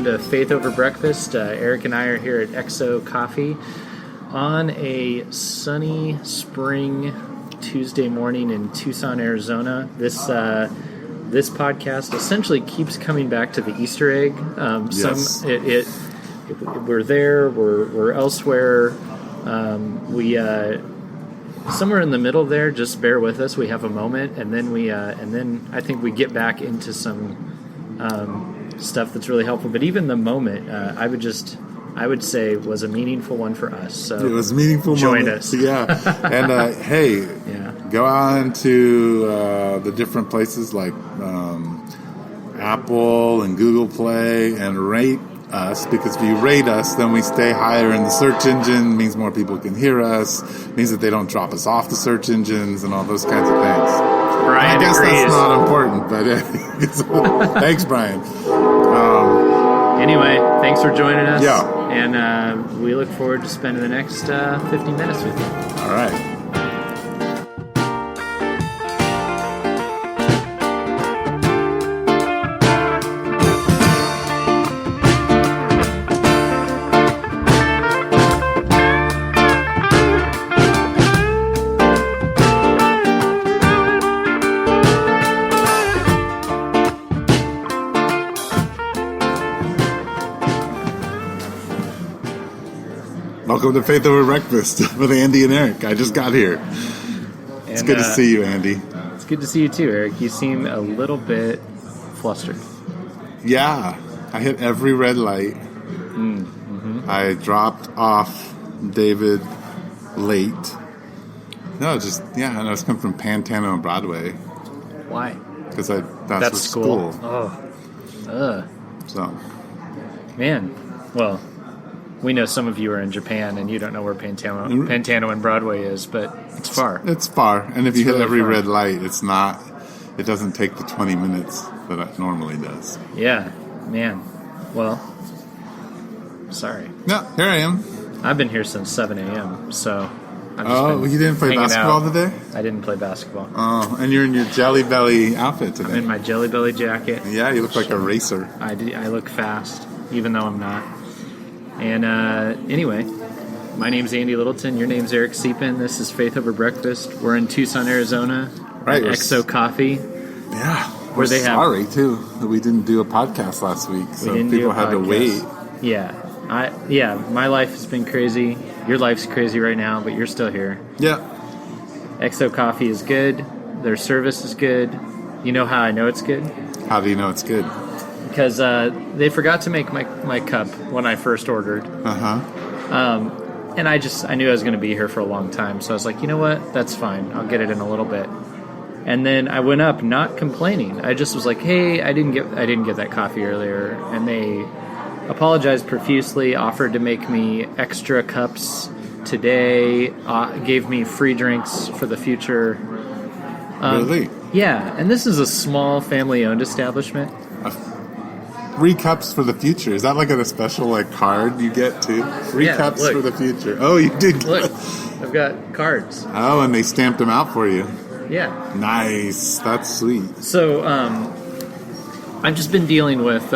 to Faith Over Breakfast. Eric and I are here at XO Coffee on a sunny spring Tuesday morning in Tucson, Arizona. This podcast essentially keeps coming back to the Easter egg. Yes. We're there. We're elsewhere. We somewhere in the middle there. Just bear with us. We have a moment, and then I think we get back into some stuff that's really helpful. But even the moment, I would say was a meaningful one for us. So it was a meaningful. Join us. Yeah, and hey, yeah. Go on to the different places like Apple and Google Play and rate us, because if you rate us, then we stay higher in the search engine. Means more people can hear us. Means that they don't drop us off the search engines and all those kinds of things. Brian I guess agrees. that's not important, but thanks, Brian. Anyway, thanks for joining us. Yeah. And we look forward to spending the next 50 minutes with you. All right. Welcome to Faith Over Breakfast with Andy and Eric. I just got here. It's good to see you, Andy. It's good to see you too, Eric. You seem a little bit flustered. Yeah, I hit every red light. Mm-hmm. I dropped off David late. No, and I was coming from Pantano and Broadway. Why? Because that's school. Oh. So. Man, well, we know some of you are in Japan and you don't know where Pantano and Broadway is, but it's far. It's far. And if you hit really every far. red light, it doesn't take the 20 minutes that it normally does. Yeah, man. Well, sorry. No, here I am. I've been here since 7 a.m., so I've just been you didn't play hanging basketball out. today? I didn't play basketball. Oh, and you're in your Jelly Belly outfit today. I'm in my Jelly Belly jacket. Yeah, you look like a racer. I look fast, even though I'm not. And anyway, my name's Andy Littleton. Your name's Eric Siepen. This is Faith Over Breakfast. We're in Tucson, Arizona. Right. At XO Coffee. Yeah. Where they sorry, too, that we didn't do a podcast last week. So people had to wait. Yeah. My life has been crazy. Your life's crazy right now, but you're still here. Yeah. XO Coffee is good. Their service is good. You know how I know it's good? How do you know it's good? Because they forgot to make my cup when I first ordered. And I knew I was going to be here for a long time, so I was like, you know what, that's fine, I'll get it in a little bit. And then I went up not complaining. I just was like, hey, I didn't get that coffee earlier, and they apologized profusely, offered to make me extra cups today, gave me free drinks for the future. Really? Yeah, and this is a small family-owned establishment. Free cups for the future. Is that like a special card you get too? Free cups for the future. Oh, you did. Look, I've got cards. Oh, and they stamped them out for you. Yeah. Nice. That's sweet. So, I've just been dealing with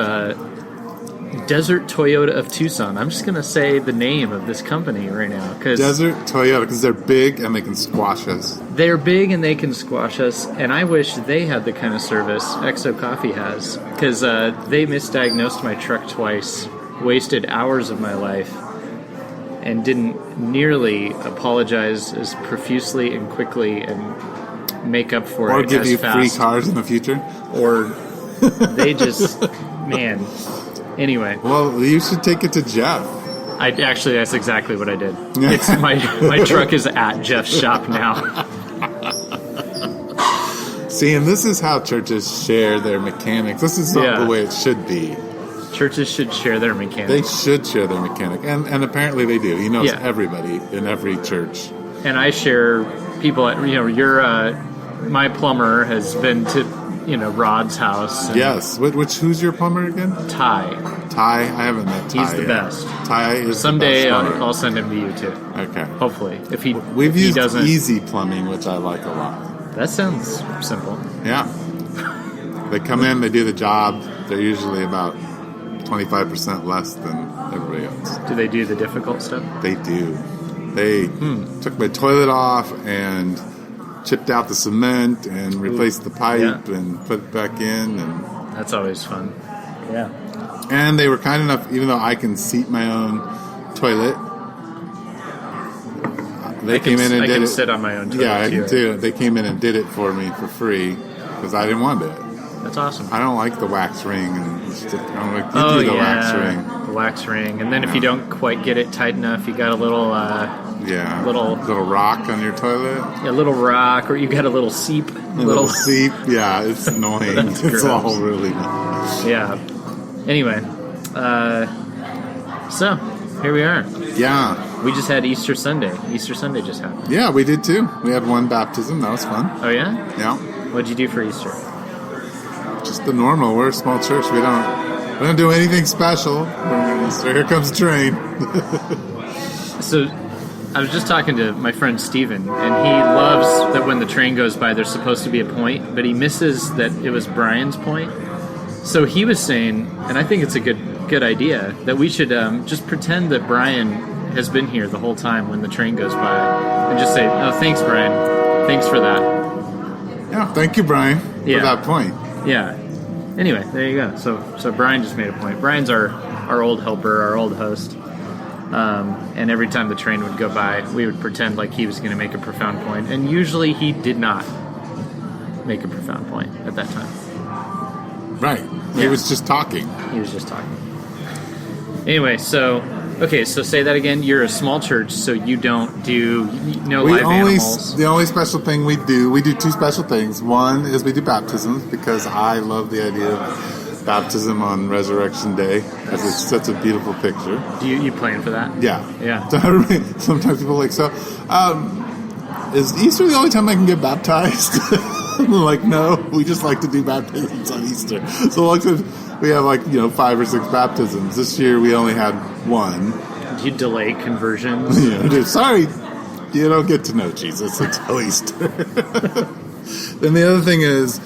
Desert Toyota of Tucson. I'm just going to say the name of this company right now. Desert Toyota, because they're big and they can squash us. They're big and they can squash us, and I wish they had the kind of service XO Coffee has, because they misdiagnosed my truck twice, wasted hours of my life, and didn't nearly apologize as profusely and quickly and make up for or it give as you fast. free cars in the future. Or they just, man. Anyway. Well, you should take it to Jeff. That's exactly what I did. It's my truck is at Jeff's shop now. See, and this is how churches share their mechanics. This is not the way it should be. Churches should share their mechanics. They should share their mechanic. And apparently they do. He knows everybody in every church. And I share people at, my plumber has been to, Rod's house. Yes. Who's your plumber again? Ty. I haven't met Ty. He's the best. Ty is someday the best I'll send him to you too. Okay. Hopefully, we've used Easy Plumbing, which I like a lot. That sounds simple. Yeah. They come in, they do the job. They're usually about 25% less than everybody else. Do they do the difficult stuff? They do. They took my toilet off and chipped out the cement and replaced the pipe and put it back in. And that's always fun. Yeah. And they were kind enough, even though I can seat my own toilet, they came in and did it. I can sit on my own toilet. Yeah, I can too. They came in and did it for me for free because I didn't want it. That's awesome. I don't like the wax ring. And I don't like do the wax ring. The wax ring. And then if you don't quite get it tight enough, you got a little... little rock on your toilet. Yeah, a little rock, or you got a little seep. A little seep. Yeah, it's annoying. It's gross. All really nice. Yeah. Anyway, so here we are. Yeah. We just had Easter Sunday. Easter Sunday just happened. Yeah, we did too. We had one baptism. That was fun. Oh yeah? Yeah. What'd you do for Easter? Just the normal. We're a small church. We don't do anything special. So here comes the train. So I was just talking to my friend Steven, and he loves that when the train goes by, there's supposed to be a point, but he misses that it was Brian's point. So he was saying, and I think it's a good idea, that we should just pretend that Brian has been here the whole time when the train goes by, and just say, "Oh, thanks, Brian. Thanks for that." Yeah, thank you, Brian, for that point. Yeah. Anyway, there you go. So Brian just made a point. Brian's our old helper, our old host. And every time the train would go by, we would pretend like he was going to make a profound point. And usually he did not make a profound point at that time. Right. Yeah. He was just talking. Anyway, so say that again. You're a small church, so you don't do live animals. The only special thing we do two special things. One is we do baptisms because I love the idea of baptism on Resurrection Day because it's such a beautiful picture. Do you plan for that? Yeah. So sometimes people are like, is Easter the only time I can get baptized? I'm like, no, we just like to do baptisms on Easter. So we have 5 or 6 baptisms. This year we only had 1. Do you delay conversions? Sorry, you don't get to know Jesus until Easter. Then the other thing is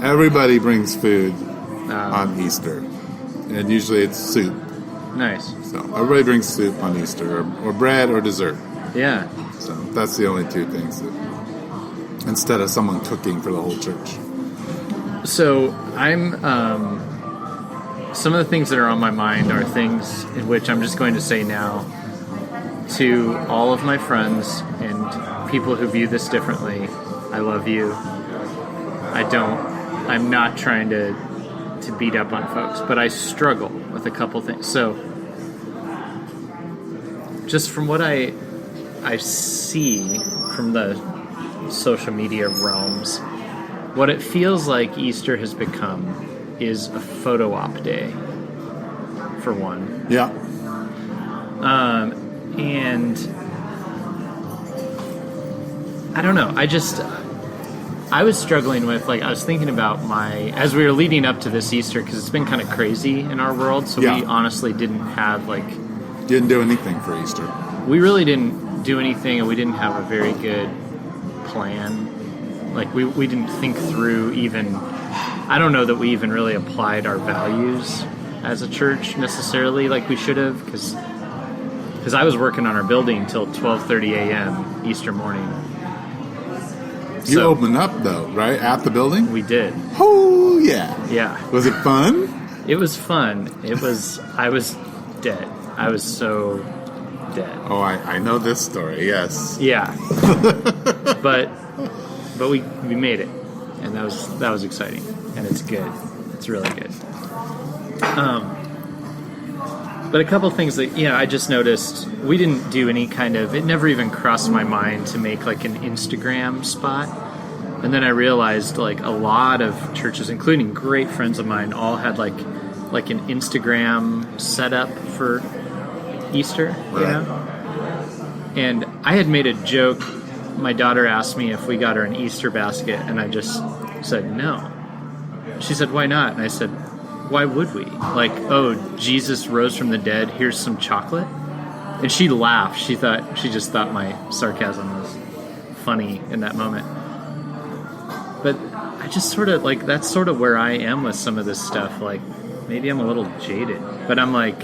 everybody brings food on Easter, and usually it's soup. Nice. So everybody brings soup on Easter, or bread or dessert. Yeah. So that's the only 2 things instead of someone cooking for the whole church. So I'm some of the things that are on my mind are things in which I'm just going to say now to all of my friends and people who view this differently. I love you. I'm not trying to beat up on folks, but I struggle with a couple things. So just from what I see from the social media realms, what it feels like Easter has become is a photo op day, for one. Yeah. And I don't know. I was struggling with, I was thinking about as we were leading up to this Easter, because it's been kind of crazy in our world, so we honestly didn't have, Didn't do anything for Easter. We really didn't do anything, and we didn't have a very good plan. We didn't think through even... I don't know that we even really applied our values as a church, necessarily, like we should have, because I was working on our building till 12:30 a.m. Easter morning. You opened up, though, right? At the building? We did. Oh, yeah. Yeah. Was it fun? It was fun. I was dead. I was so dead. Oh, I know this story, yes. Yeah. But we made it. And that was exciting. And it's good. It's really good. But a couple things that, I just noticed, we didn't do any it never even crossed my mind to make an Instagram spot. And then I realized a lot of churches, including great friends of mine, all had an Instagram setup for Easter, right. And I had made a joke. My daughter asked me if we got her an Easter basket, and I just said no. She said, "Why not?" And I said, "Why would we? Jesus rose from the dead, here's some chocolate." And she laughed. She just thought my sarcasm was funny in that moment. But I just sort of, that's sort of where I am with some of this stuff. maybe I'm a little jaded, but I'm like,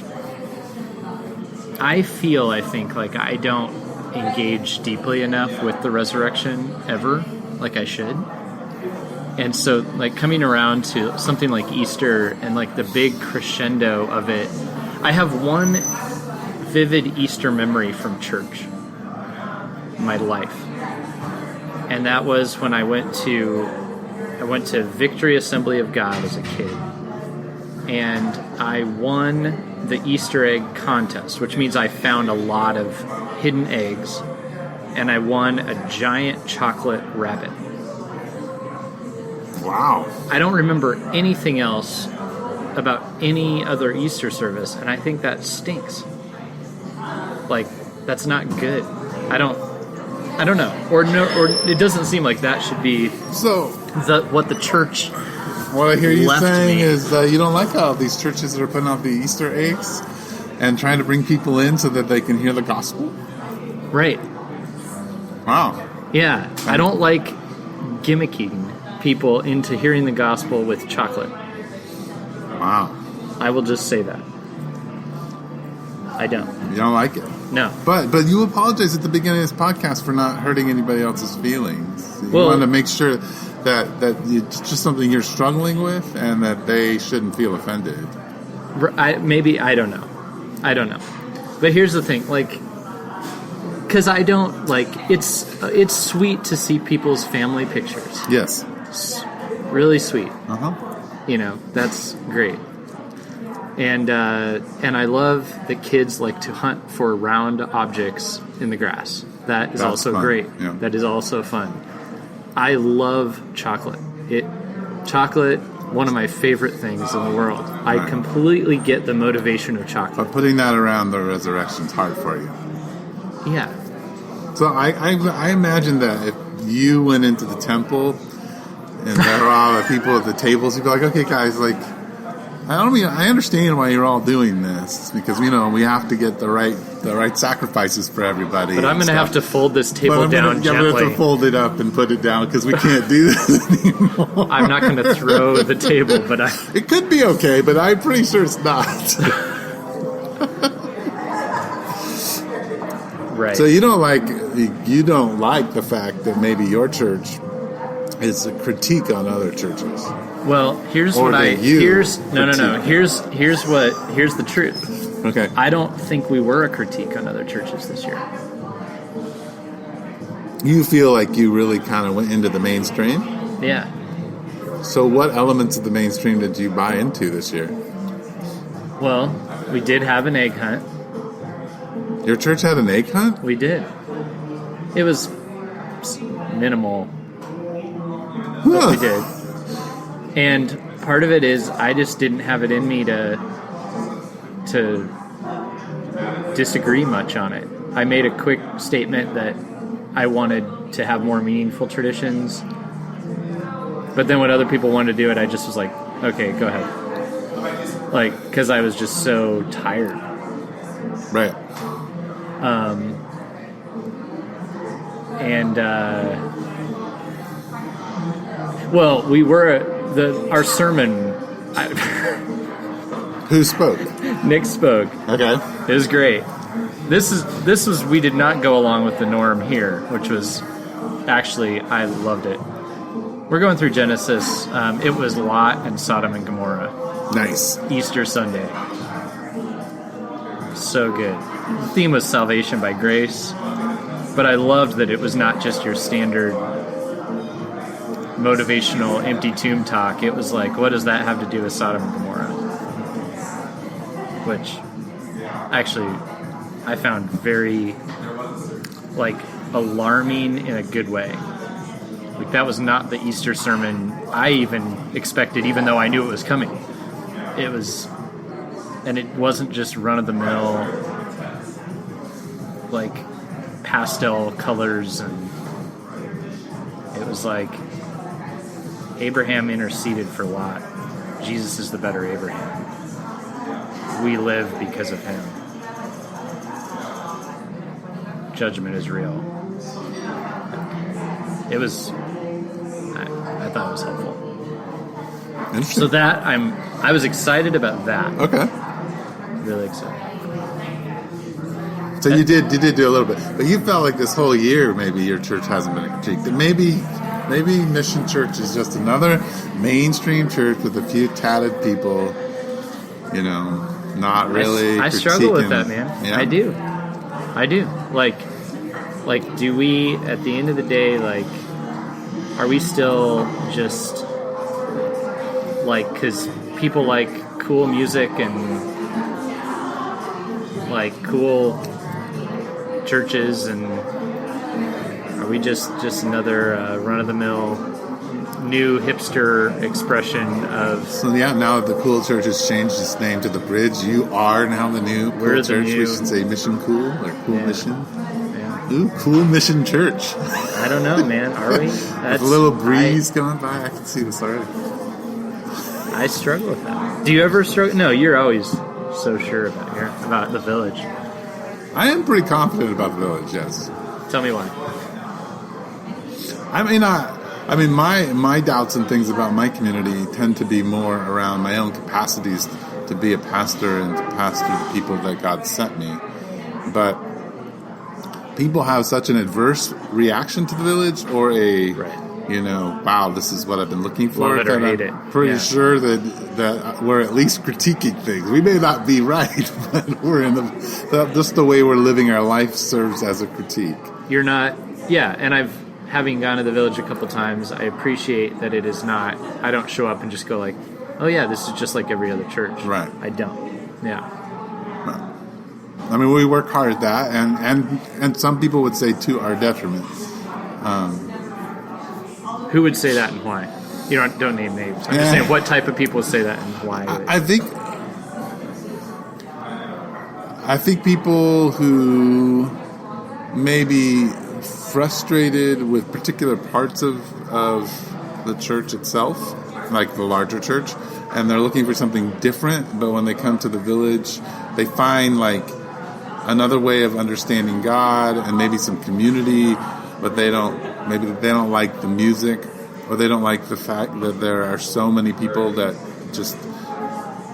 I think like I don't engage deeply enough with the resurrection ever, like I should. And so like coming around to something like Easter and like the big crescendo of it, I have one vivid Easter memory from church in my life. And that was when I went to Victory Assembly of God as a kid. And I won the Easter egg contest, which means I found a lot of hidden eggs. And I won a giant chocolate rabbit. Wow. I don't remember anything else about any other Easter service, and I think that stinks. Like, that's not good. I don't know. Or it doesn't seem like that should be what the church. What I hear you saying me. is that you don't like how these churches are putting out the Easter eggs and trying to bring people in so that they can hear the gospel? Right. Wow. Yeah. I don't like gimmicking people into hearing the gospel with chocolate. Wow. I will just say that. I don't. You don't like it? No. But you apologize at the beginning of this podcast for not hurting anybody else's feelings. You want to make sure that it's just something you're struggling with and that they shouldn't feel offended. I don't know. But here's the thing, like, because I don't, like, it's sweet to see people's family pictures. Yes. It's really sweet. Uh-huh. You know, that's great. And I love that kids like to hunt for round objects in the grass. That's also fun. great. Yeah. That is also fun. I love chocolate. Chocolate, one of my favorite things in the world. Right. I completely get the motivation of chocolate. But putting that around the resurrection's hard for you. Yeah. So I imagine that if you went into the temple and there were all the people at the tables, you'd be like, okay, guys, like, I understand why you're all doing this because we have to get the right sacrifices for everybody. But I'm going to have to fold this table down gently. I'm going to have to fold it up and put it down because we can't do this anymore. I'm not going to throw the table, but it could be okay, but I'm pretty sure it's not. Right. So you don't like the fact that maybe your church is a critique on other churches. Well, here's the truth. Okay. I don't think we were a critique on other churches this year. You feel like you really kind of went into the mainstream? Yeah. So what elements of the mainstream did you buy into this year? Well, we did have an egg hunt. Your church had an egg hunt? We did. It was minimal, but we did. And part of it is I just didn't have it in me to disagree much on it. I made a quick statement that I wanted to have more meaningful traditions. But then when other people wanted to do it, I just was like, okay, go ahead. Like, because I was just so tired. Right. Well, we were our sermon. Who spoke? Nick spoke. Okay. It was great. We did not go along with the norm here, which was actually, I loved it. We're going through Genesis. It was Lot and Sodom and Gomorrah. Nice. Easter Sunday. So good. The theme was salvation by grace, but I loved that it was not just your standard motivational empty tomb talk. It was like, what does that have to do with Sodom and Gomorrah? Which actually I found very alarming in a good way. Like, that was not the Easter sermon I even expected, even though I knew it was coming. And it wasn't just run-of-the-mill, pastel colors, and it was like Abraham interceded for Lot. Jesus is the better Abraham. We live because of him. Judgment is real. It was... I thought it was helpful. Interesting. So I was excited about that. Okay. Really excited. So you did do a little bit, but you felt like this whole year maybe your church hasn't been critiqued. Maybe Mission Church is just another mainstream church with a few tatted people, not really. I struggle with critiquing. that, man. Yeah? I do. Like, do we at the end of the day, like, are we still just like, because people like cool music and like cool churches, and are we just another run-of-the-mill new hipster expression of... So now that the cool church has changed its name to The Bridge, you are now the new cool church. We should say Mission Cool or Cool Mission. Yeah. Ooh, Cool Mission Church. I don't know, man. Are we? With a little breeze going by, I can see this already. I struggle with that. Do you ever struggle? No, you're always so sure about the Village. I am pretty confident about the Village, yes. Tell me why. My doubts and things about my community tend to be more around my own capacities to be a pastor and to pastor the people that God sent me. But people have such an adverse reaction to the Village, or wow, this is what I've been looking for. Love it or hate it. I'm pretty sure that we're at least critiquing things. We may not be right, but we're just the way we're living our life serves as a critique. You're not, and having gone to the Village a couple times, I appreciate that it is not, I don't show up and just go like, oh yeah, this is just like every other church. Right. I don't. Yeah. Right. I mean, we work hard at that, and some people would say to our detriment. Who would say that and why? You don't name names. I'm just saying, what type of people say that and why? I think people who may be frustrated with particular parts of the church itself, like the larger church, and they're looking for something different, but when they come to the Village, they find like another way of understanding God and maybe some community, but they don't like the music, or they don't like the fact that there are so many people that just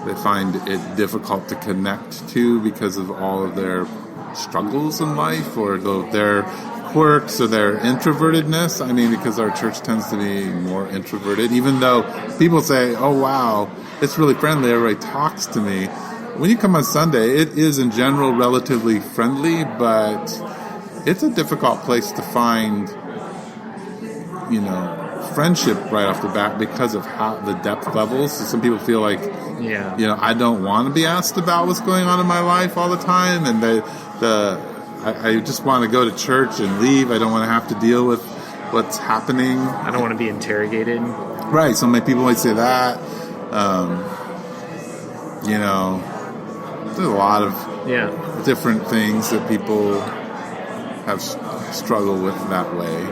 they find it difficult to connect to because of all of their struggles in life, or their quirks or their introvertedness. I mean, because our church tends to be more introverted, even though people say, oh wow, it's really friendly, everybody talks to me. When you come on Sunday, it is in general relatively friendly, but it's a difficult place to find, friendship right off the bat because of how the depth levels. So some people feel like, I don't want to be asked about what's going on in my life all the time, and I just want to go to church and leave. I don't want to have to deal with what's happening. I don't want to be interrogated. Right. So many people might say that. There's a lot of different things that people have struggled with that way.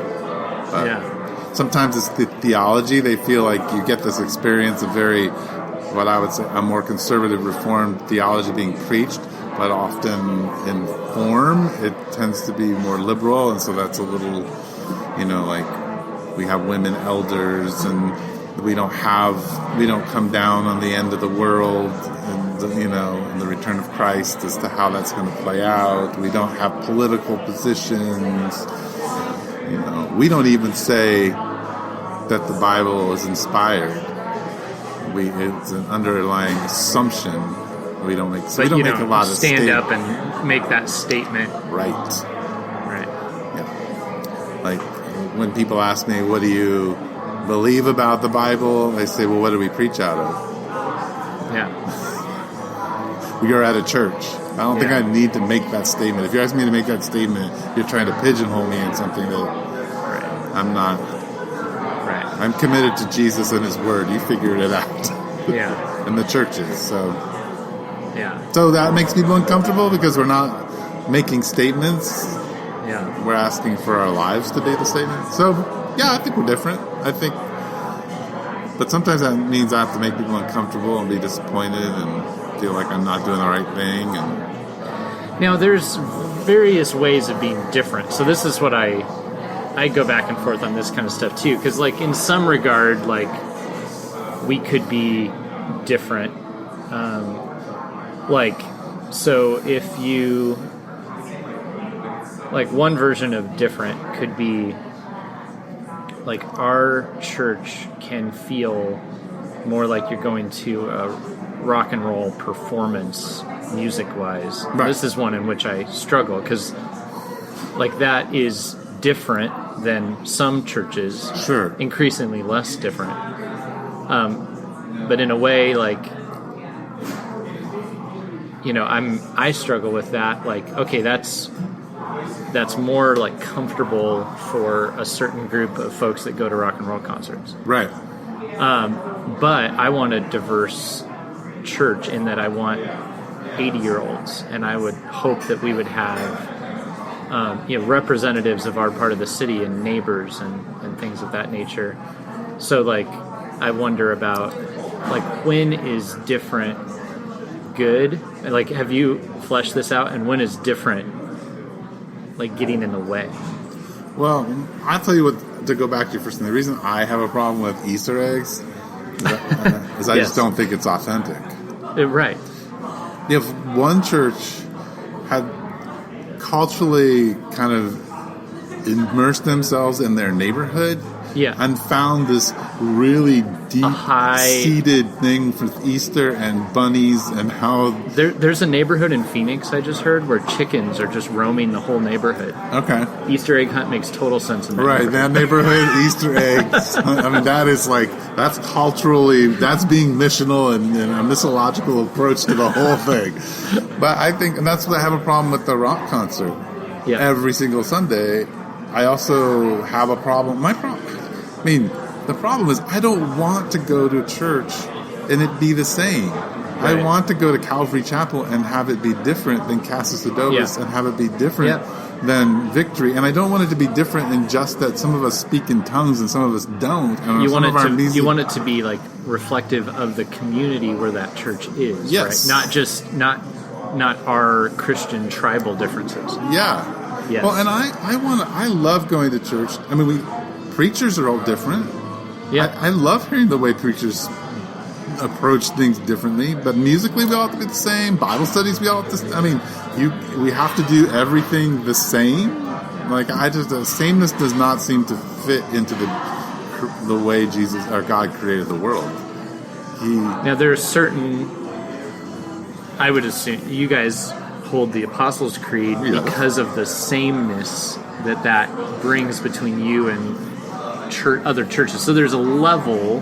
But sometimes it's the theology. They feel like you get this experience of what I would say, a more conservative, reformed theology being preached, but often in form, it tends to be more liberal, and so that's a little, like we have women elders, and we don't come down on the end of the world, and and the return of Christ as to how that's going to play out. We don't have political positions. We don't even say that the Bible is inspired. It's an underlying assumption. We don't make a lot of stand up and make that statement. Right. Yeah. Like when people ask me, "What do you believe about the Bible?" I say, "Well, what do we preach out of?" Yeah. We are at a church. I don't think I need to make that statement. If you're asking me to make that statement, you're trying to pigeonhole me in something that I'm not. Right. I'm committed to Jesus and His Word. You figured it out. Yeah. And the churches. So that makes people uncomfortable because we're not making statements. Yeah. We're asking for our lives to be the statement. So, I think we're different. But sometimes that means I have to make people uncomfortable and be disappointed and feel like I'm not doing the right thing. And now, there's various ways of being different. So this is what I go back and forth on this kind of stuff too, because like in some regard, like we could be different. Like, so if you, like, one version of different could be, like, our church can feel more like you're going to a rock and roll performance music-wise. Right. This is one in which I struggle, because, like, that is different than some churches. Sure. Increasingly less different. But in a way, like, you know, I struggle with that. Like, okay, that's more like comfortable for a certain group of folks that go to rock and roll concerts. Right. But I want a diverse church in that I want 80-year-olds, and I would hope that we would have representatives of our part of the city and neighbors and things of that nature. So, like, I wonder about, like, when is different good? Like, have you fleshed this out? And when is different, like, getting in the way? Well, I'll tell you what, to go back to your first thing, the reason I have a problem with Easter eggs is I just don't think it's authentic. Right. If one church had culturally kind of immersed themselves in their neighborhood and found this really deep-seated thing for Easter and bunnies and how... There's a neighborhood in Phoenix, I just heard, where chickens are just roaming the whole neighborhood. Okay. Easter egg hunt makes total sense in that neighborhood. That neighborhood, Easter eggs. I mean, that is like, that's culturally, that's being missional and a missiological approach to the whole thing. But I think, and that's what I have a problem with the rock concert. Yeah. Every single Sunday. I also have a problem. The problem is I don't want to go to church and it be the same. Right. I want to go to Calvary Chapel and have it be different than Casas Adobes and have it be different than Victory. And I don't want it to be different in just that some of us speak in tongues and some of us don't. And you want it to be like reflective of the community where that church is. Yes. Right? Not our Christian tribal differences. Yeah. Yes. Well, and I love going to church. I mean, preachers are all different. Yeah. I love hearing the way preachers approach things differently, but musically we all have to be the same. Bible studies we all have to. We have to do everything the same. Like the sameness does not seem to fit into the way Jesus or God created the world. Now there are certain. I would assume you guys hold the Apostles' Creed because of the sameness that brings between you and other churches. So there's a level.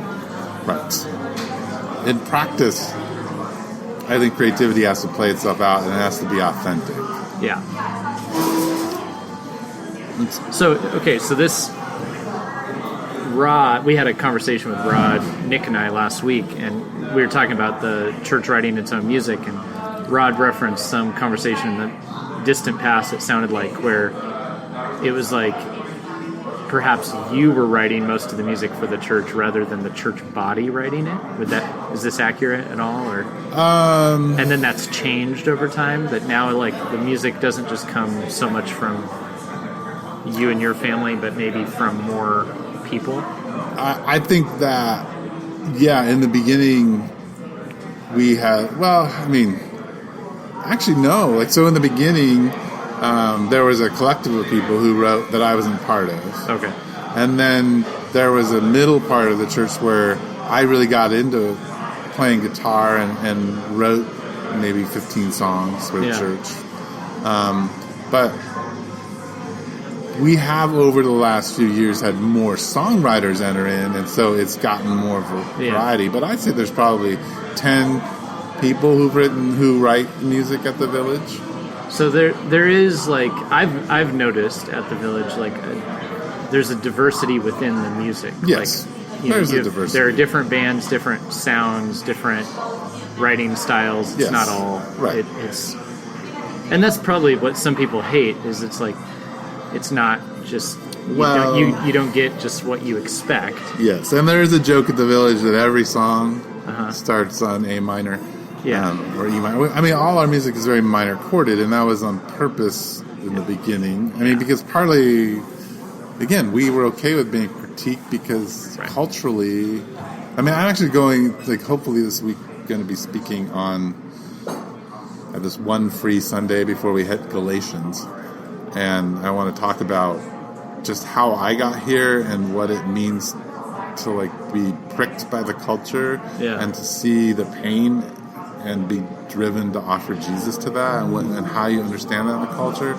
Right. In practice, I think creativity has to play itself out and it has to be authentic. Yeah. So this Rod, we had a conversation with Rod, Nick and I last week, and we were talking about the church writing its own music, and Rod referenced some conversation in the distant past, it sounded like, where it was like perhaps you were writing most of the music for the church rather than the church body writing it. Is this accurate at all, or? And then that's changed over time, that now like the music doesn't just come so much from you and your family, but maybe from more people. I think that, in the beginning we had, actually, no. Like, so in the beginning, there was a collective of people who wrote that I wasn't part of. Okay. And then there was a middle part of the church where I really got into playing guitar and wrote maybe 15 songs for the church. But we have, over the last few years, had more songwriters enter in, and so it's gotten more of a variety. But I'd say there's probably 10 people who write music at the Village. So there is, like, I've noticed at the Village, like, there's a diversity within the music. Yes, like, there's a diversity. There are different bands, different sounds, different writing styles. It's not all right. And that's probably what some people hate. Is it's like it's not just you don't get just what you expect. Yes, and there is a joke at the Village that every song starts on A minor. Or E minor. I mean, all our music is very minor chorded, and that was on purpose in the beginning. I mean, because partly, again, we were okay with being critiqued because culturally I mean, I'm actually going, like, hopefully this week, going to be speaking on this one free Sunday before we hit Galatians. And I want to talk about just how I got here and what it means to, like, be pricked by the culture and to see the pain and be driven to offer Jesus to that and how you understand that in the culture.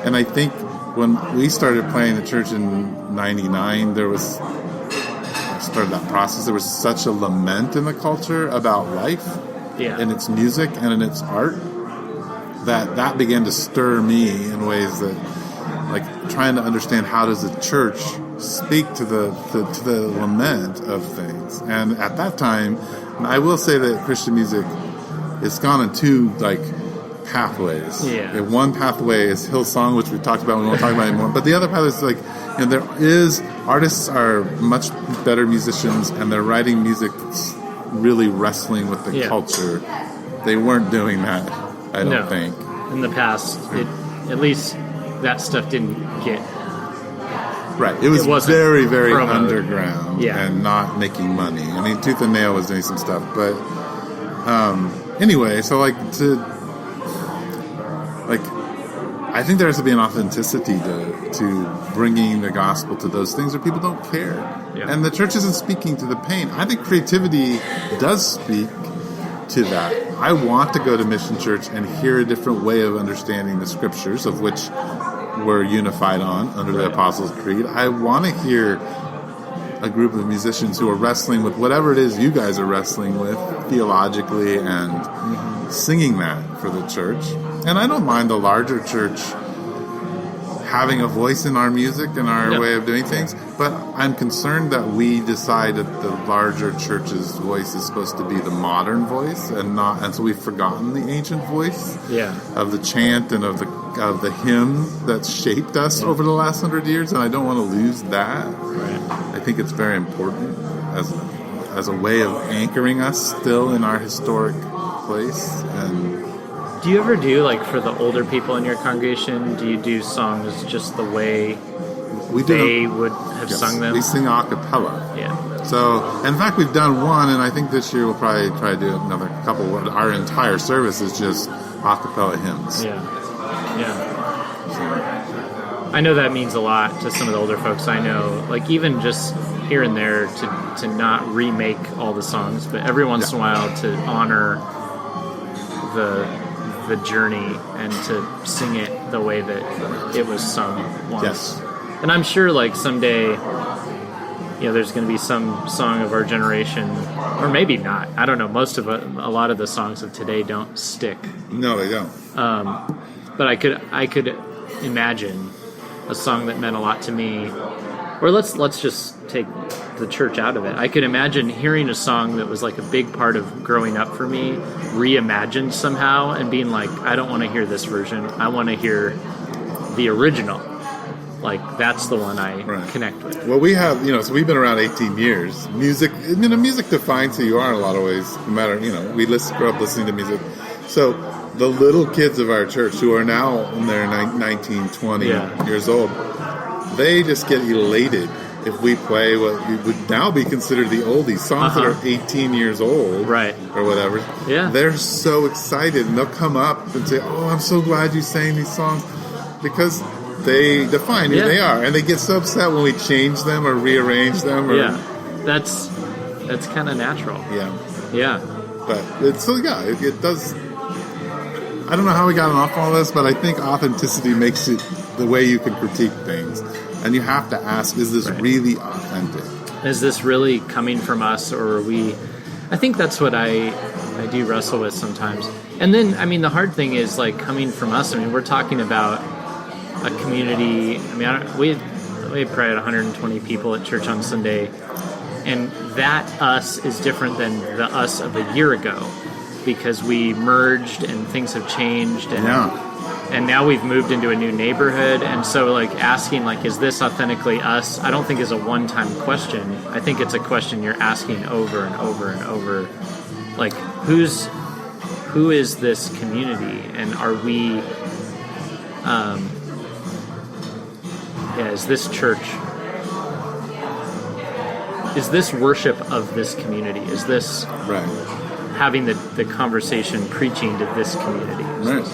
And I think when we started playing at church in 99, started that process, there was such a lament in the culture about life in its music and in its art that began to stir me in ways that, like, trying to understand how does the church speak to the lament of things. And at that time, I will say that Christian music has gone in two, like, pathways. One pathway is Hillsong, which we talked about, we won't talk about anymore. But the other path is, like, artists are much better musicians, and they're writing music that's really wrestling with the culture. They weren't doing that, I don't think. In the past, at least that stuff didn't get... Right. It was very, very promoted. underground and not making money. I mean, Tooth and Nail was doing some stuff, but anyway, so, like, I think there has to be an authenticity to bringing the gospel to those things where people don't care. Yeah. And the church isn't speaking to the pain. I think creativity does speak to that. I want to go to Mission Church and hear a different way of understanding the scriptures, of which we're unified on under the Apostles' Creed. I want to hear a group of musicians who are wrestling with whatever it is you guys are wrestling with theologically and singing that for the church. And I don't mind the larger church having a voice in our music and our way of doing things, but I'm concerned that we decide that the larger church's voice is supposed to be the modern voice and so we've forgotten the ancient voice of the chant and of the hymn that's shaped us over the last 100 years, and I don't want to lose that. I think it's very important as a way of anchoring us still in our historic place. And do you ever do, like, for the older people in your congregation, do you do songs just the way they would have sung them? We sing a cappella. Yeah. So, in fact, we've done one, and I think this year we'll probably try to do another couple. Our entire service is just a cappella hymns. Yeah. So. I know that means a lot to some of the older folks I know. Like, even just here and there to not remake all the songs, but every once in a while to honor the journey and to sing it the way that it was sung once. Yes. And I'm sure, like, someday, there's going to be some song of our generation, or maybe not. I don't know. A lot of the songs of today don't stick. No, they don't. But I could imagine a song that meant a lot to me. Or let's just take the church out of it. I could imagine hearing a song that was, like, a big part of growing up for me, reimagined somehow, and being like, I don't want to hear this version. I want to hear the original. Like, that's the one I connect with. Well, we have, so we've been around 18 years. Music defines who you are in a lot of ways. No matter, we grow up listening to music. So the little kids of our church who are now in their 19, 20 years old, they just get elated if we play what would now be considered the oldies, songs that are 18 years old, or whatever. Yeah, they're so excited, and they'll come up and say, "Oh, I'm so glad you sang these songs," because they define who they are, and they get so upset when we change them or rearrange them. That's kind of natural. Yeah, but it does. I don't know how we got off all this, but I think authenticity makes it the way you can critique things. And you have to ask, is this really authentic? Is this really coming from us, or are we... I think that's what I do wrestle with sometimes. And then, I mean, the hard thing is, like, coming from us. I mean, we're talking about a community... I mean, we had probably 120 people at church on Sunday, and that us is different than the us of a year ago, because we merged and things have changed, and now we've moved into a new neighborhood. And so, like, asking, like, is this authentically us? I don't think is a one-time question. I think it's a question you're asking over and over and over. Like, who is this community? And are we, is this church is this worship of this community? Is this Right. having the conversation, preaching to this community? Right.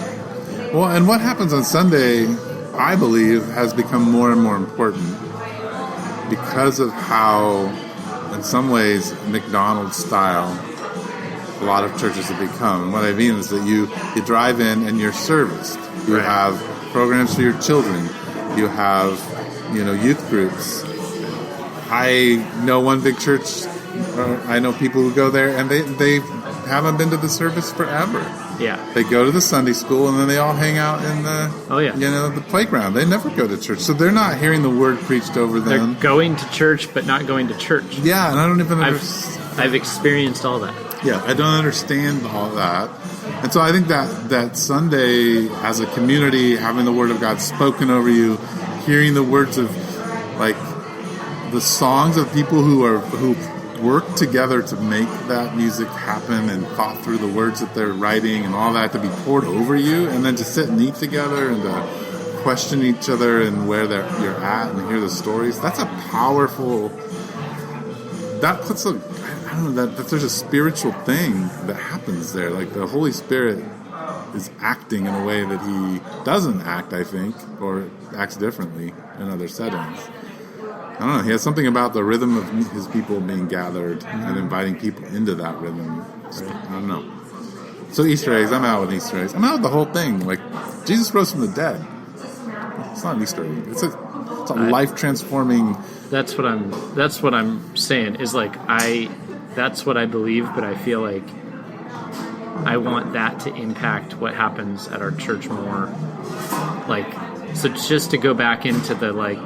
Well, and what happens on Sunday, I believe, has become more and more important because of how, in some ways, McDonald's style a lot of churches have become. And what I mean is that you drive in and you're serviced. You Right. have programs for your children. You have, youth groups. I know one big church. I know people who go there, and they haven't been to the service forever. Yeah. They go to the Sunday school, and then they all hang out in the the playground. They never go to church, so they're not hearing the word preached over them. They're going to church, but not going to church. Yeah, and I don't even understand. I've experienced all that. Yeah, I don't understand all that. And so I think that Sunday, as a community, having the Word of God spoken over you, hearing the words of, like, the songs of people who work together to make that music happen and thought through the words that they're writing and all that to be poured over you, and then to sit and eat together and to question each other and where you're at and hear the stories. That's a powerful... That puts I don't know, that there's a spiritual thing that happens there. Like, the Holy Spirit is acting in a way that he doesn't act, I think, or acts differently in other settings. I don't know. He has something about the rhythm of his people being gathered and inviting people into that rhythm. I don't know. So Easter eggs, I'm out with Easter eggs. I'm out with the whole thing. Like, Jesus rose from the dead. It's not an Easter egg. It's a life-transforming... That's what I'm saying, is like, that's what I believe, but I feel like I want that to impact what happens at our church more. Like, so just to go back into the, like,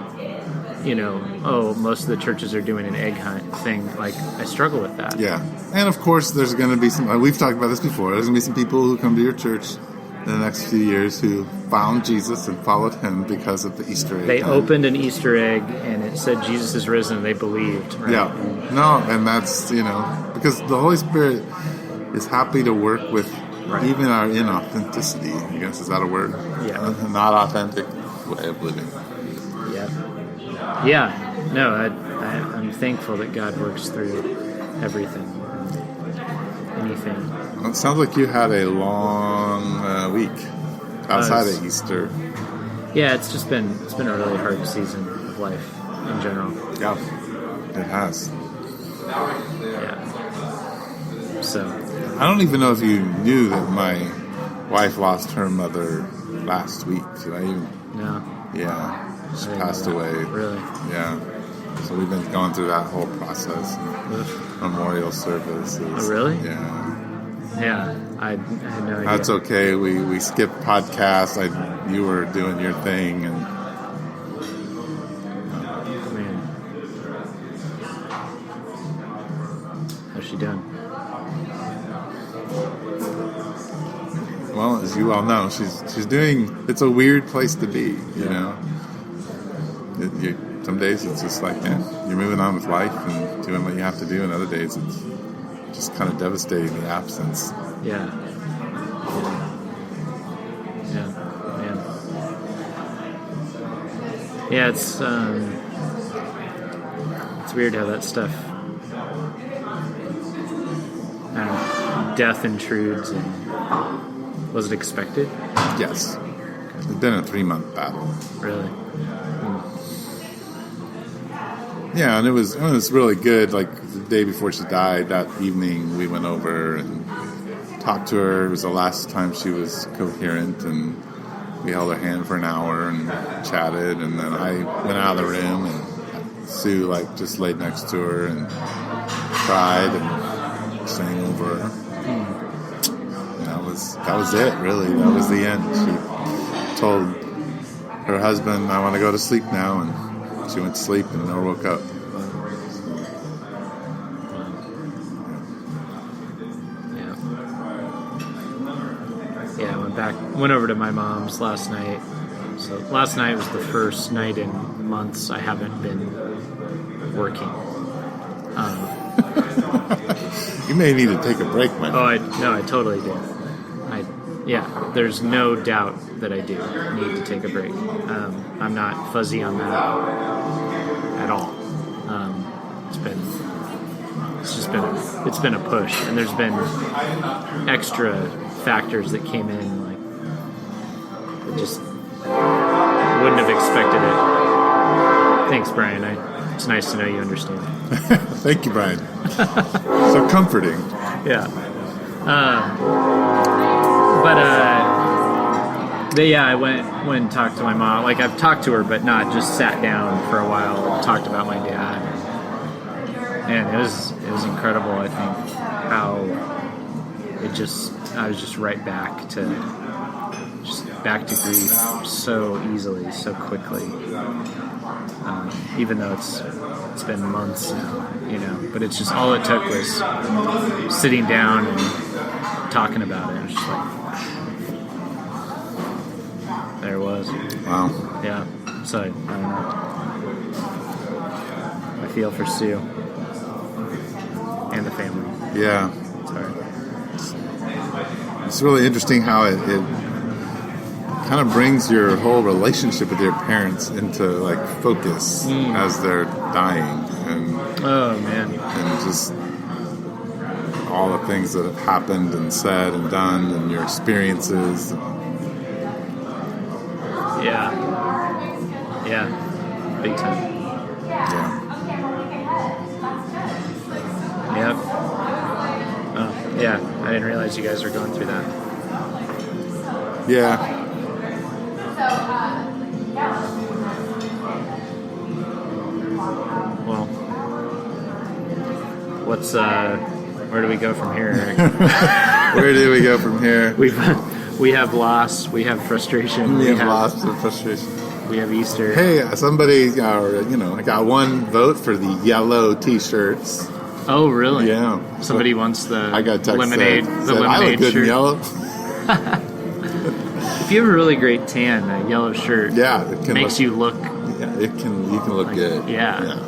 most of the churches are doing an egg hunt thing. Like, I struggle with that. Yeah. And of course, there's going to be we've talked about this before, there's going to be some people who come to your church in the next few years who found Jesus and followed him because of the Easter egg. They opened an Easter egg and it said Jesus is risen, and they believed. Right? Yeah. No, and that's, because the Holy Spirit is happy to work with even our inauthenticity. I guess, is that a word? Yeah. Not authentic way of living. Yeah. Yeah. No, I'm thankful that God works through everything. Anything. Well, it sounds like you had a long week outside of Easter. Yeah, it's been a really hard season of life in general. Yeah, it has. Yeah. So I don't even know if you knew that my wife lost her mother last week. Did I even? No. Yeah, she passed away. Really? Yeah. So we've been going through that whole process. Memorial services. Oh, really? Yeah. Yeah, I had no idea. That's okay. We skipped podcasts. You were doing your thing, and man, how's she doing? Well, as you all know, she's doing. It's a weird place to be. You know. Some days it's just like, man, you're moving on with life and doing what you have to do, and other days it's just kind of devastating, the absence. Yeah. Yeah, it's weird how that stuff, death intrudes. And was it expected? Yes. It's been a 3-month battle. Really? Yeah, and it was really good. Like, the day before she died, that evening, we went over and talked to her. It was the last time she was coherent, and we held her hand for an hour and chatted, and then I went out of the room, and Sue, just laid next to her and cried and sang over her. And that was it, really. That was the end. She told her husband, I want to go to sleep now, and she went to sleep and never woke up. Yeah, I went over to my mom's last night. So last night was the first night in months I haven't been working. You may need to take a break, man. I totally do. There's no doubt that I do need to take a break. I'm not fuzzy on that at all. It's been it's been a push, and there's been extra factors that came in, like I just wouldn't have expected it. Thanks, Brian. It's nice to know you understand. Thank you, Brian. So comforting. Yeah. But yeah, I went and talked to my mom. Like, I've talked to her, but not just sat down for a while and talked about my dad. And it was incredible, I think, how I was just right back to grief so easily, so quickly. Even though it's been months now, but it's just, all it took was sitting down and talking about it. It was just like, there it was. Wow. Yeah. So, I don't know. I feel for Sue and the family. Yeah. Sorry. It's really interesting how it kind of brings your whole relationship with your parents into like focus as they're dying, and oh man, and just all the things that have happened and said and done, and your experiences. Yeah, big time. Yep. Oh yeah, I didn't realize you guys were going through that. Yeah. Well, where do we go from here, Eric? Where do we go from here? We have loss, we have frustration. We have loss and frustration. We have Easter. Hey, somebody, I got one vote for the yellow T-shirts. Oh, really? Yeah. Somebody wants the I got text lemonade. said, The lemonade I look good shirt. in yellow. If you have a really great tan, a yellow shirt, it makes you look. Yeah, you can look like, good. Yeah.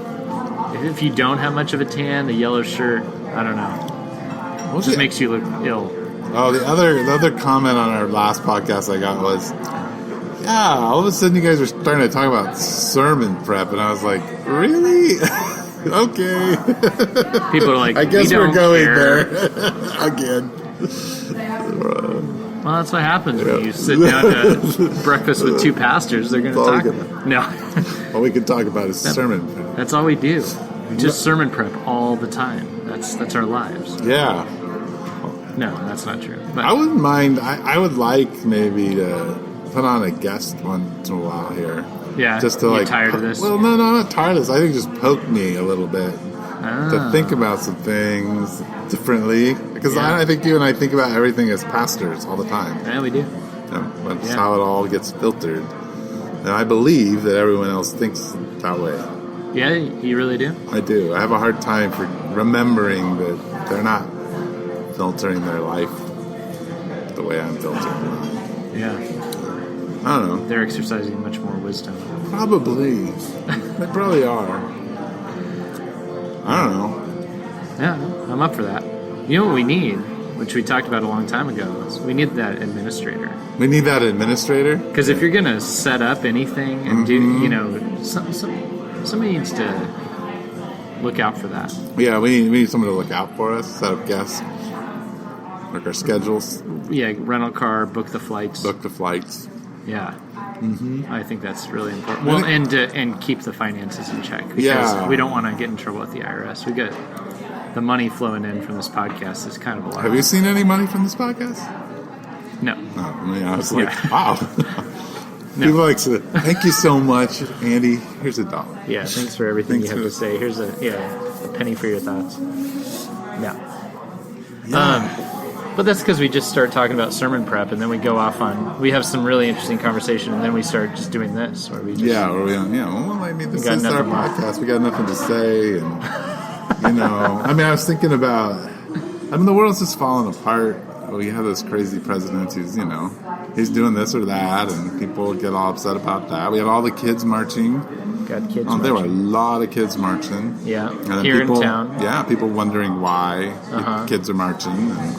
If you don't have much of a tan, the yellow shirt, I don't know, just makes you look ill. Oh, the other comment on our last podcast I got was, all of a sudden you guys were starting to talk about sermon prep, and I was like, really? Okay. People are like, I guess we're going there again. Well, that's what happens when you sit down to breakfast with two pastors. They're going to talk about. No. All we can talk about is sermon prep. That's all we do. Just sermon prep all the time. That's our lives. Yeah. No, that's not true. But I wouldn't mind. I would like maybe to put on a guest once in a while here. Yeah. Just to you're like. tired of this? Well, no, I'm not tired of this. I think just poke me a little bit to think about some things differently. Because I think you and I think about everything as pastors all the time. Yeah, we do. That's how it all gets filtered. And I believe that everyone else thinks that way. Yeah, you really do? I do. I have a hard time for remembering that they're not filtering their life the way I'm filtering mine. Yeah. I don't know. They're exercising much more wisdom. Probably. They probably are. I don't know. Yeah, I'm up for that. You know what we need, which we talked about a long time ago, is we need that administrator. We need that administrator? Because if you're going to set up anything and do, somebody needs to look out for that. Yeah, we need someone to look out for us, set up guests, work our schedules. Yeah, rental car, book the flights. Yeah. Mm-hmm. I think that's really important. Well, and keep the finances in check. Because we don't want to get in trouble with the IRS. We got the money flowing in from this podcast is kind of a lot. Have you seen any money from this podcast? No. I was like, wow. No. People like to, thank you so much, Andy. Here's $1. Yeah, thanks for everything you have to say. Here's a penny for your thoughts. No. Yeah. But that's because we just start talking about sermon prep, and then we go off on. We have some really interesting conversation, and then we start just doing this, where we just this is our podcast. We got nothing to say, and I was thinking about. The world's just falling apart. We have this crazy president who's he's doing this or that, and people get all upset about that. We have all the kids marching. Got kids. There were a lot of kids marching. Yeah, and here in town. Yeah, people wondering why kids are marching. And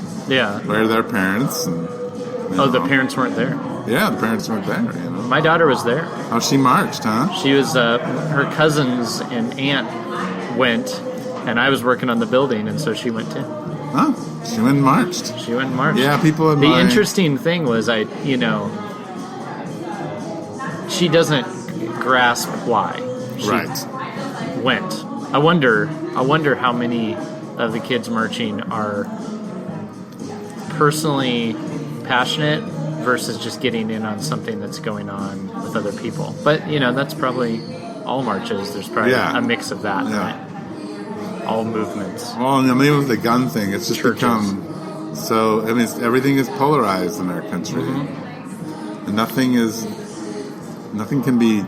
where are their parents? And, the parents weren't there. Yeah, the parents weren't there. My daughter was there. Oh, she marched, huh? She was. Her cousins and aunt went, And I was working on the building, and so she went too. Oh, she went and marched. She went and marched. Yeah, people admire. The interesting thing was, she doesn't grasp why. She went. I wonder how many of the kids marching are personally passionate versus just getting in on something that's going on with other people. But, that's probably all marches. There's probably a mix of that. Yeah. Right? All movements. Well, I mean, with the gun thing, it's just become so. I mean, everything is polarized in our country, and nothing can be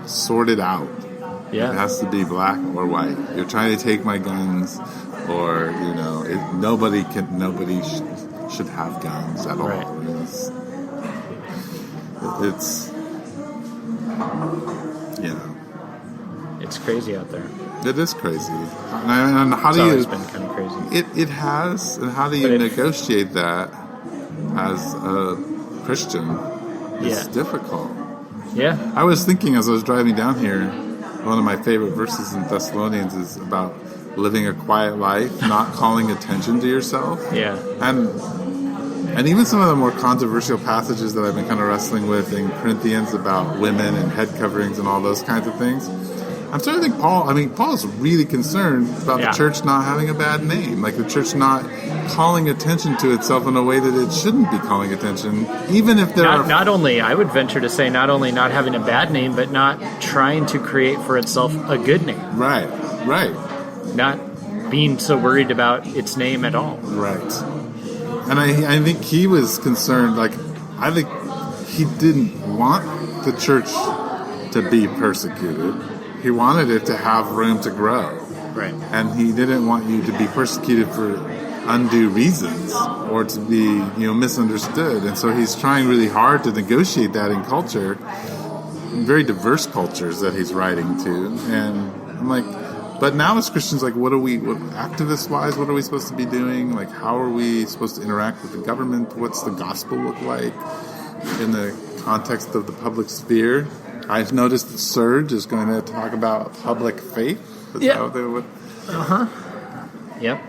sorted out. Yeah, it has to be black or white. You're trying to take my guns, or nobody should have guns at all. Right. It's it's crazy out there. It is crazy. And how it's do always been kind of crazy. It has. And how do you negotiate that as a Christian? It's difficult. Yeah. I was thinking as I was driving down here, one of my favorite verses in Thessalonians is about living a quiet life, not calling attention to yourself. Yeah. And even some of the more controversial passages that I've been kind of wrestling with in Corinthians about women and head coverings and all those kinds of things. I'm starting to think Paul's really concerned about the church not having a bad name, like the church not calling attention to itself in a way that it shouldn't be calling attention, even if there are... Not only, I would venture to say, not only not having a bad name, but not trying to create for itself a good name. Right. Not being so worried about its name at all. Right. And I think he was concerned, I think he didn't want the church to be persecuted. He wanted it to have room to grow. Right. And he didn't want you to be persecuted for undue reasons or to be, misunderstood. And so he's trying really hard to negotiate that in culture, in very diverse cultures that he's writing to. And I'm like, but now as Christians, activist-wise, what are we supposed to be doing? Like, how are we supposed to interact with the government? What's the gospel look like in the context of the public sphere? I've noticed that Surge is going to talk about public faith. Is that what they would? Yep.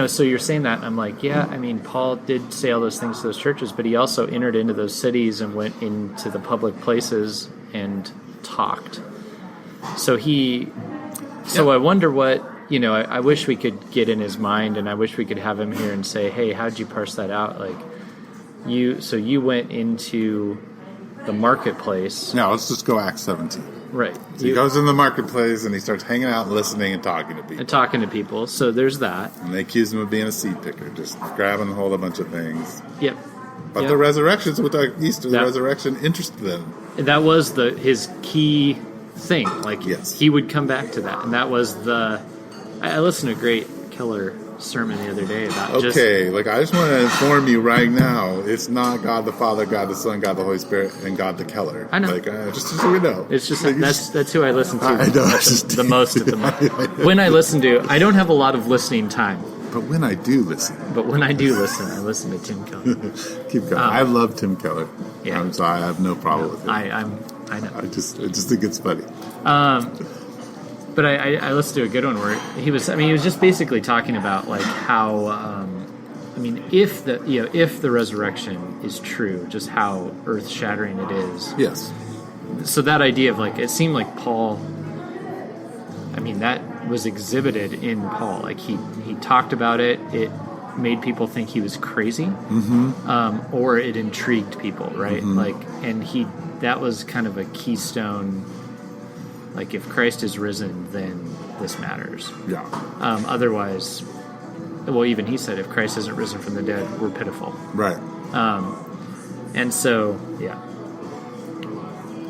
So you're saying that, and I'm like, Paul did say all those things to those churches, but he also entered into those cities and went into the public places and talked. So I wonder what, I wish we could get in his mind, and I wish we could have him here and say, hey, how'd you parse that out? Like, you went into the marketplace. Now, let's just go Acts 17. Right. So he goes in the marketplace and he starts hanging out and listening and talking to people. So there's that. And they accuse him of being a seed picker, just grabbing hold of a bunch of things. Yep. But the resurrections with Easter, the resurrection interested them. That was his key thing. Like, he would come back to that. And that was I listened to a great Keller sermon the other day about I just want to inform you right now, it's not God the Father, God the Son, God the Holy Spirit, and God the Keller. I know. Just so we know. It's just that's who I listen to I know, the most at the moment. When I listen to, I don't have a lot of listening time. But when I do listen. I listen to Tim Keller. Keep going. I love Tim Keller. Yeah. So I have no problem with it. I know. I just think it's funny. But I listened to a good one where he was just basically talking about like how, if the resurrection is true, just how earth-shattering it is. Yes. So that idea of it seemed like Paul, that was exhibited in Paul. Like he talked about it. It made people think he was crazy, or it intrigued people, right? That was kind of a keystone. Like, if Christ is risen, then this matters. Yeah. Otherwise, even he said, if Christ isn't risen from the dead, we're pitiful. Right. And so, yeah.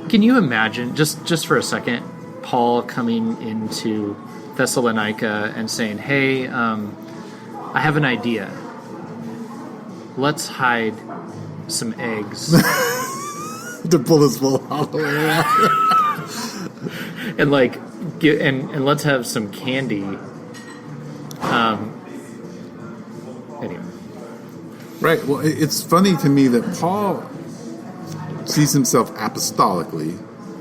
Can you imagine, just for a second, Paul coming into Thessalonica and saying, hey, I have an idea. Let's hide some eggs. To pull this bull all the way around. And and let's have some candy. Anyway. Right. Well, it's funny to me that Paul sees himself apostolically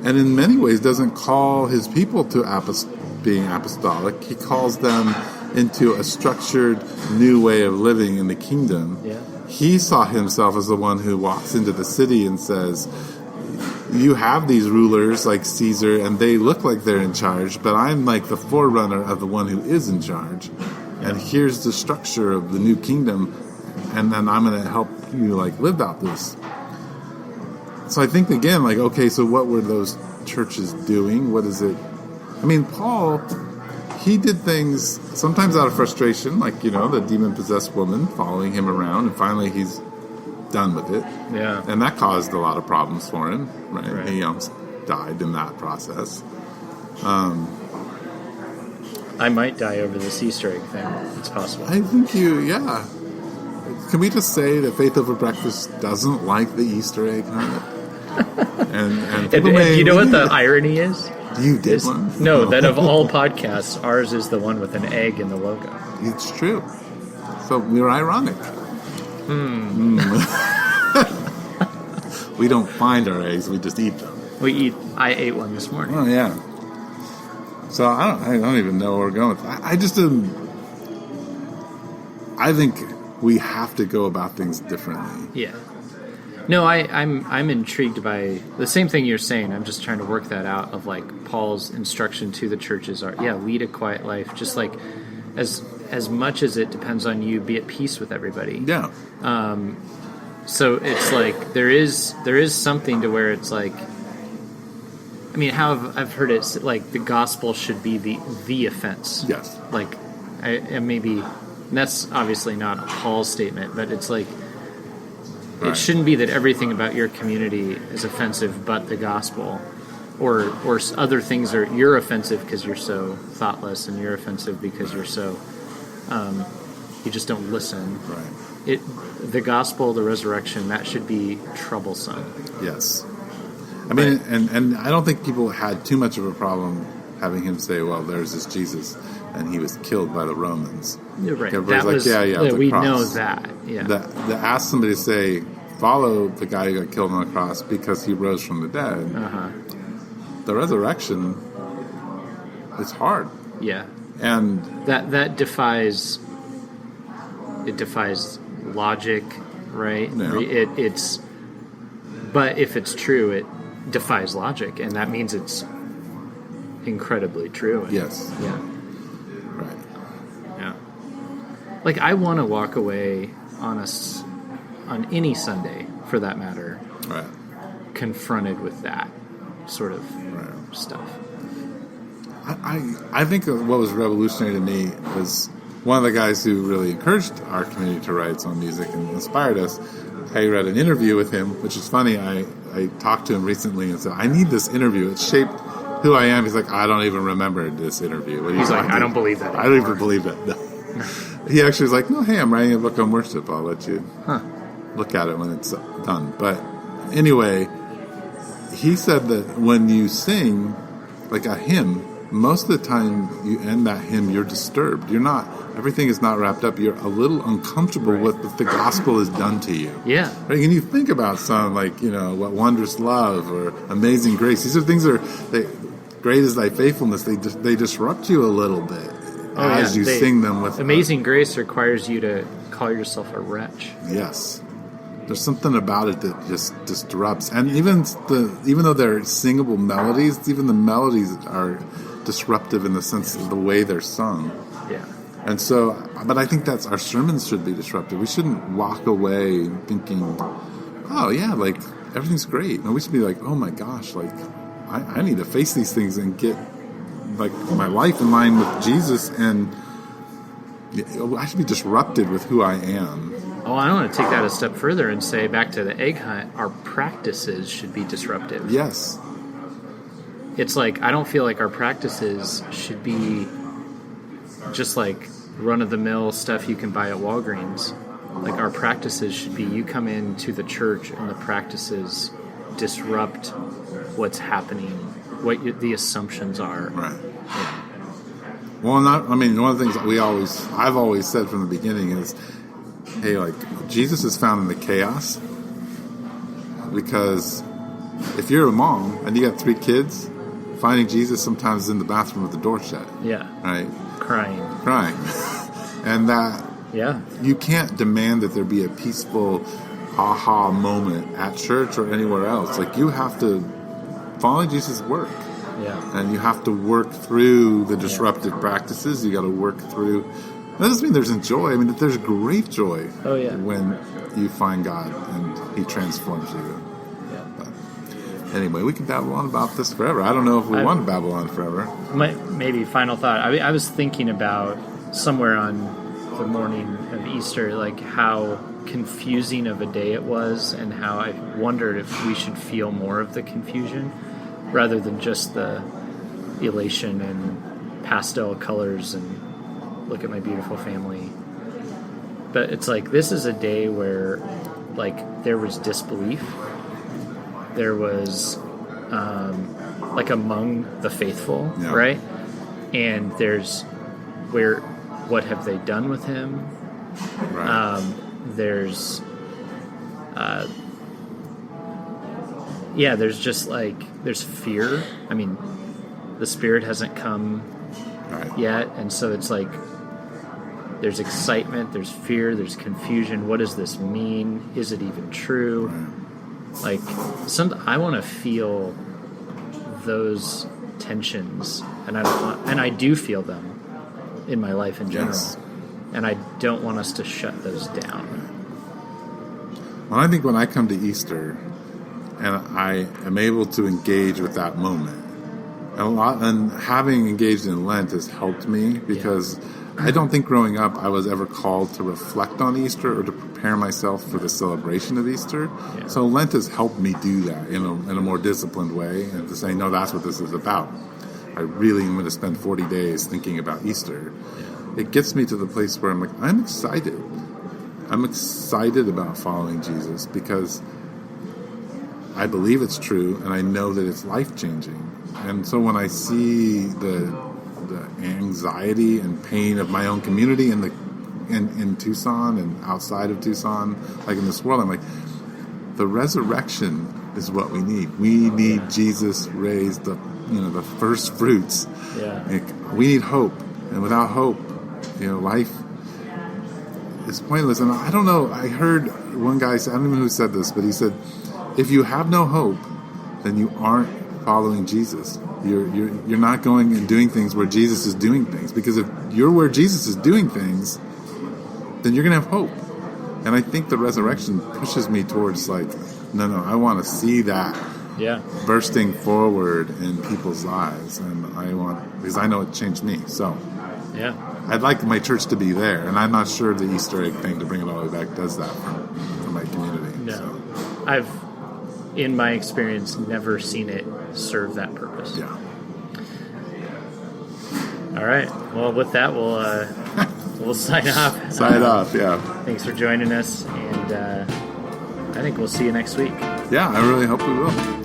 and in many ways doesn't call his people to being apostolic. He calls them into a structured new way of living in the kingdom. Yeah. He saw himself as the one who walks into the city and says, you have these rulers like Caesar, and they look like they're in charge, but I'm like the forerunner of the one who is in charge. And here's the structure of the new kingdom, and then I'm going to help you like live out this. So I think, again, like, okay, so what were those churches doing? What is it? I mean, Paul, he did things sometimes out of frustration, like, the demon-possessed woman following him around, and finally he's done with it. Yeah. And that caused a lot of problems for him, right? He almost died in that process. I might die over this Easter egg thing. It's possible. I think Can we just say that Faith Over Breakfast doesn't like the Easter egg hunt? and you know what the irony is? You did one? No, that of all podcasts, ours is the one with an egg in the logo. It's true. So we're ironic. We don't find our eggs, we just eat them. I ate one this morning. Oh, yeah. So I don't even know where we're going with that. I think we have to go about things differently. Yeah. No, I'm intrigued by the same thing you're saying. I'm just trying to work that out of like Paul's instruction to the churches are, lead a quiet life. Just like as much as it depends on you, be at peace with everybody. Yeah. So it's like there is something to where it's like, I mean, how I've heard it like the gospel should be the offense. Yes. Like, and that's obviously not a Paul's statement, but it's like, right. It shouldn't be that everything about your community is offensive but the gospel. Or other things you're offensive because you're so thoughtless, and you're offensive because you're so, you just don't listen. Right. The gospel, the resurrection, that should be troublesome. Yes. I mean, and I don't think people had too much of a problem having him say, well, there's this Jesus, and he was killed by the Romans. Right. Everybody's we cross. know that. Yeah. That ask somebody to say, follow the guy who got killed on the cross because he rose from the dead. Uh-huh. The resurrection is hard. Yeah. And that defies logic, right? Yeah. But if it's true, it defies logic, and that means it's incredibly true. yes. Yeah. Right. Yeah. Like, I want to walk away on any Sunday, for that matter, Right. confronted with that sort of stuff. I think what was revolutionary to me was one of the guys who really encouraged our community to write its own music and inspired us. I read an interview with him, which is funny. I talked to him recently and said, I need this interview. It shaped who I am. He's like, I don't even remember this interview. He's like, I don't believe that anymore. I don't even believe it. No. He actually was like, no, hey, I'm writing a book on worship. I'll let you look at it when it's done. But anyway, he said that when you sing like a hymn, most of the time you end that hymn, you're disturbed. Everything is not wrapped up. You're a little uncomfortable with what the gospel has done to you. Yeah. Right? And you think about something like, What Wondrous Love or Amazing Grace. These are things great is thy faithfulness. They disrupt you a little bit as you sing them with Amazing Grace requires you to call yourself a wretch. Yes. There's something about it that just disrupts. And even though they're singable melodies, even the melodies are disruptive in the sense of the way they're sung. Yeah. And so, but I think our sermons should be disruptive. We shouldn't walk away thinking, oh yeah, like everything's great. No, we should be like, oh my gosh, like I need to face these things and get like my life in line with Jesus, and I should be disrupted with who I am. Oh, I want to take that a step further and say, back to the egg hunt, our practices should be disruptive. Yes. It's like, I don't feel like our practices should be just like run-of-the-mill stuff you can buy at Walgreens. Like, our practices should be, you come into the church and the practices disrupt what's happening, what the assumptions are. Right. Yeah. Well, one of the things that I've always said from the beginning is, hey, like, Jesus is found in the chaos because if you're a mom and you got 3 kids, finding Jesus sometimes is in the bathroom with the door shut. Yeah. Right? Crying. And that Yeah. you can't demand that there be a peaceful aha moment at church or anywhere else. Like, you have to follow Jesus' work. Yeah. And you have to work through the disruptive practices. You got to work through. That doesn't mean there isn't joy. I mean, there's great joy when you find God and He transforms you. Yeah. But anyway, we can babble on about this forever. I don't know if we want to babble on forever. Maybe final thought. I was thinking about somewhere on the morning of Easter, like how confusing of a day it was, and how I wondered if we should feel more of the confusion rather than just the elation and pastel colors and look at my beautiful family. But it's like, this is a day where, like, there was disbelief. There was, like, among the faithful, right? And there's what have they done with him? Right. There's there's just like, there's fear. I mean, the Spirit hasn't come yet, and so it's like there's excitement, there's fear, there's confusion. What does this mean? Is it even true? Like, I want to feel those tensions, and I do feel them in my life in general, and I don't want us to shut those down. Well, I think when I come to Easter and I am able to engage with that moment, and having engaged in Lent has helped me, because I don't think growing up I was ever called to reflect on Easter or to prepare myself for the celebration of Easter. Yeah. So Lent has helped me do that in a more disciplined way, and to say, no, that's what this is about. I really am going to spend 40 days thinking about Easter. Yeah. It gets me to the place where I'm like, I'm excited. I'm excited about following Jesus because I believe it's true, and I know that it's life-changing. And so when I see the anxiety and pain of my own community in Tucson and outside of Tucson, like in this world, I'm like, the resurrection is what we need. We need Jesus raised, the first fruits. Yeah. Like, we need hope, and without hope, life is pointless. And I don't know, I heard one guy say, I don't even know who said this, but he said, if you have no hope, then you aren't following Jesus. You're not going and doing things where Jesus is doing things. Because if you're where Jesus is doing things, then you're going to have hope. And I think the resurrection pushes me towards, like, no, I want to see that bursting forward in people's lives. And because I know it changed me. So I'd like my church to be there. And I'm not sure the Easter egg thing, to bring it all the way back, does that for my community. No. So. I've, in my experience, never seen it serve that purpose. Yeah. All right. Well, with that, we'll sign off. Sign off, yeah. Thanks for joining us, and I think we'll see you next week. Yeah, I really hope we will.